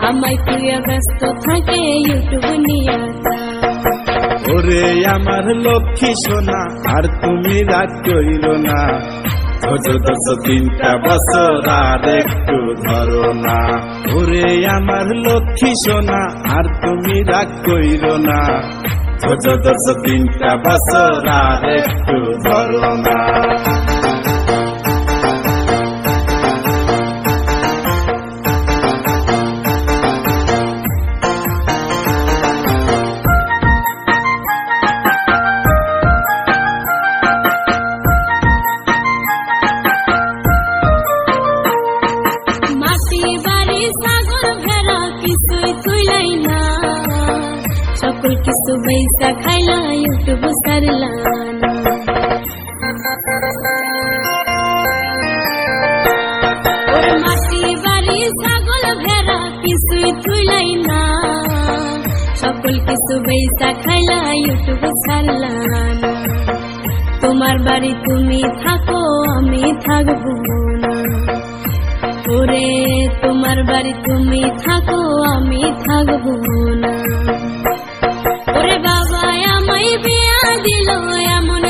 আমায় তুইয়া ব্যস্ত থাকে ইউটিউব নিয়ে। ওরে আমার লক্ষ্মী সোনা আর তুমি রাগ কইরো না, ধৈর্য 3টা বছর আর একটু ধরো না। ওরে আমার লক্ষ্মী সোনা আর তুমি রাগ কইরো না, ধৈর্য 3টা বছর আর একটু ধরো না। সকল কিছু বেচা খাইলা ইউটিউব সারলা না। ওর মাটি বাড়ি ছাগল ভেড়া কিছুই তুইলাই না, সকল কিছু বেচা খাইলা ইউটিউব সারলা না। তোমার বাড়ি তুমি থাকো আমি থাকবো না, ওরে তোমার বাড়ি তুমি থাকো আমি থাকবো না। ওরে বাবা আমায় বিয়া দিল এমন